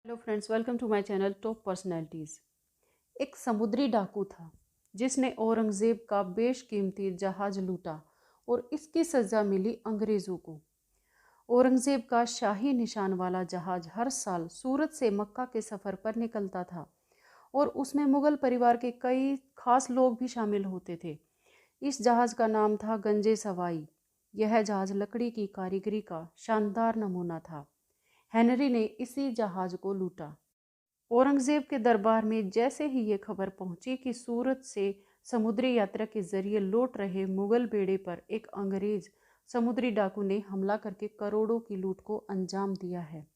Hello friends, welcome to my channel top personalities. एक समुद्री डाकू था जिसने औरंगज़ेब का बेशकीमती जहाज़ लूटा और इसकी सज़ा मिली अंग्रेज़ों को। औरंगज़ेब का शाही निशान वाला जहाज़ हर साल सूरत से मक्का के सफ़र पर निकलता था और उसमें मुग़ल परिवार के कई खास लोग भी शामिल होते थे। इस जहाज़ का नाम था गंजे सवाई। यह जहाज़ लकड़ी की कारीगरी का शानदार नमूना था। हेनरी ने इसी जहाज़ को लूटा। औरंगज़ेब के दरबार में जैसे ही ये खबर पहुंची कि सूरत से समुद्री यात्रा के जरिए लौट रहे मुगल बेड़े पर एक अंग्रेज समुद्री डाकू ने हमला करके करोड़ों की लूट को अंजाम दिया है,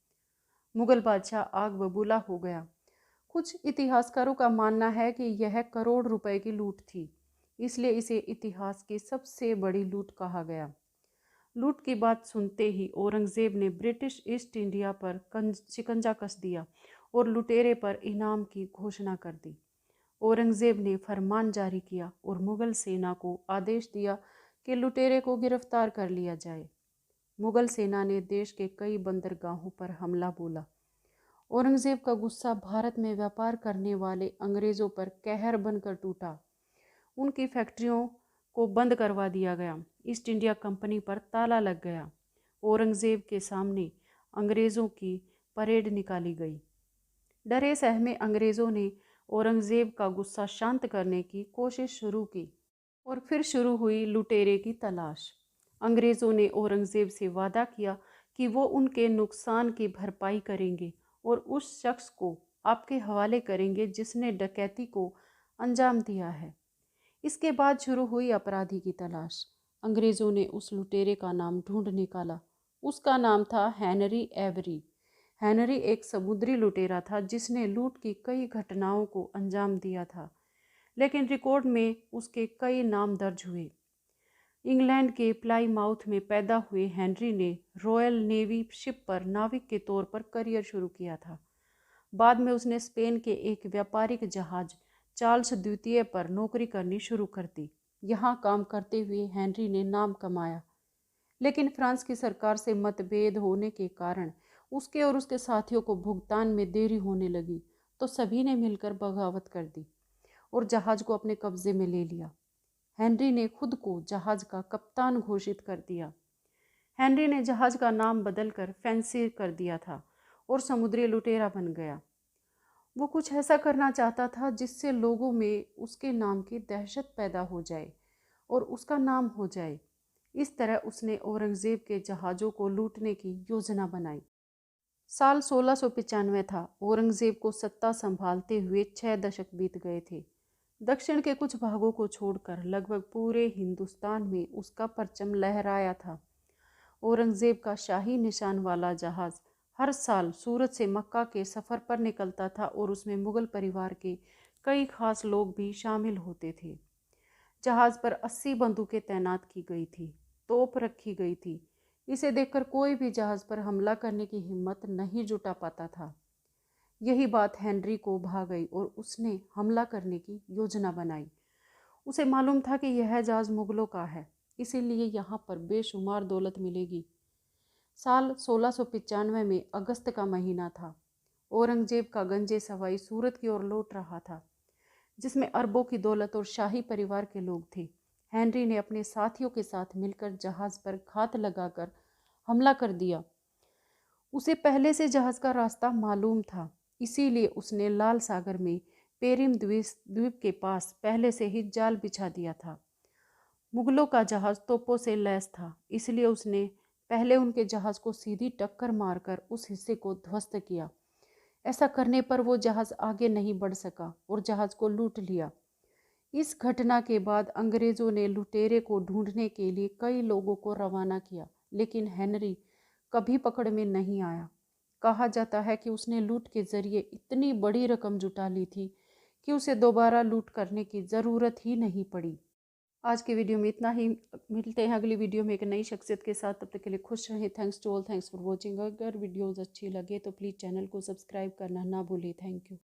मुगल बादशाह आग बबूला हो गया। कुछ इतिहासकारों का मानना है कि यह करोड़ रुपए की लूट थी, इसलिए इसे इतिहास की सबसे बड़ी लूट कहा गया। लूट की बात सुनते ही औरंगज़ेब ने ब्रिटिश ईस्ट इंडिया पर शिकंजा कस दिया और लुटेरे पर इनाम की घोषणा कर दी। औरंगज़ेब ने फरमान जारी किया और मुगल सेना को आदेश दिया कि लुटेरे को गिरफ्तार कर लिया जाए। मुगल सेना ने देश के कई बंदरगाहों पर हमला बोला। औरंगज़ेब का गुस्सा भारत में व्यापार करने वाले अंग्रेज़ों पर कहर बनकर टूटा। उनकी फैक्ट्रियों को बंद करवा दिया गया। ईस्ट इंडिया कंपनी पर ताला लग गया। औरंगज़ेब के सामने अंग्रेज़ों की परेड निकाली गई। डरे सहमे अंग्रेज़ों ने औरंगज़ेब का गुस्सा शांत करने की कोशिश शुरू की और फिर शुरू हुई लुटेरे की तलाश। अंग्रेज़ों ने औरंगज़ेब से वादा किया कि वो उनके नुकसान की भरपाई करेंगे और उस शख्स को आपके हवाले करेंगे जिसने डकैती को अंजाम दिया है। इसके बाद शुरू हुई अपराधी की तलाश। अंग्रेज़ों ने उस लुटेरे का नाम ढूंढ निकाला। उसका नाम था हेनरी एवरी। हेनरी एक समुद्री लुटेरा था जिसने लूट की कई घटनाओं को अंजाम दिया था, लेकिन रिकॉर्ड में उसके कई नाम दर्ज हुए। इंग्लैंड के प्लाईमाउथ में पैदा हुए हेनरी ने रॉयल नेवी शिप पर नाविक के तौर पर करियर शुरू किया था। बाद में उसने स्पेन के एक व्यापारिक जहाज चार्ल्स द्वितीय पर नौकरी करनी शुरू कर दी। यहाँ काम करते हुए हेनरी ने नाम कमाया, लेकिन फ्रांस की सरकार से मतभेद होने के कारण उसके और उसके साथियों को भुगतान में देरी होने लगी, तो सभी ने मिलकर बगावत कर दी और जहाज को अपने कब्जे में ले लिया। हेनरी ने खुद को जहाज का कप्तान घोषित कर दिया। हेनरी ने जहाज का नाम बदलकर फैंसी कर दिया था और समुद्री लुटेरा बन गया। वो कुछ ऐसा करना चाहता था जिससे लोगों में उसके नाम की दहशत पैदा हो जाए और उसका नाम हो जाए। इस तरह उसने औरंगज़ेब के जहाज़ों को लूटने की योजना बनाई। साल 1695 था। औरंगज़ेब को सत्ता संभालते हुए 6 दशक बीत गए थे। दक्षिण के कुछ भागों को छोड़कर लगभग पूरे हिंदुस्तान में उसका परचम लहराया था। औरंगज़ेब का शाही निशान वाला जहाज़ हर साल सूरत से मक्का के सफ़र पर निकलता था और उसमें मुग़ल परिवार के कई खास लोग भी शामिल होते थे। जहाज़ पर 80 बंदूकें तैनात की गई थी, तोप रखी गई थी। इसे देखकर कोई भी जहाज़ पर हमला करने की हिम्मत नहीं जुटा पाता था। यही बात हेनरी को भा गई और उसने हमला करने की योजना बनाई। उसे मालूम था कि यह जहाज़ मुग़लों का है, इसीलिए यहाँ पर बेशुमार दौलत मिलेगी। साल 1695 में अगस्त का महीना था। औरंगज़ेब का गंजे सवाई सूरत की ओर लौट रहा था, जिसमें अरबों की दौलत और शाही परिवार के लोग थे। हेनरी ने अपने साथियों के साथ मिलकर जहाज़ पर घात लगाकर हमला कर दिया। उसे पहले से जहाज़ का रास्ता मालूम था, इसीलिए उसने लाल सागर में पेरिम द्वीप के पास पहले से ही जाल बिछा दिया था। मुगलों का जहाज़ तोपों से लैस था, इसलिए उसने पहले उनके जहाज़ को सीधी टक्कर मारकर उस हिस्से को ध्वस्त किया। ऐसा करने पर वो जहाज़ आगे नहीं बढ़ सका और जहाज़ को लूट लिया। इस घटना के बाद अंग्रेज़ों ने लुटेरे को ढूंढने के लिए कई लोगों को रवाना किया, लेकिन हेनरी कभी पकड़ में नहीं आया। कहा जाता है कि उसने लूट के जरिए इतनी बड़ी रकम जुटा ली थी कि उसे दोबारा लूट करने की ज़रूरत ही नहीं पड़ी। आज की वीडियो में इतना ही। मिलते हैं अगली वीडियो में एक नई शख्सियत के साथ। तब तक के लिए खुश रहें। Thanks to all, thanks for watching. अगर वीडियोज़ अच्छी लगे तो प्लीज़ चैनल को सब्सक्राइब करना ना भूलें। Thank you.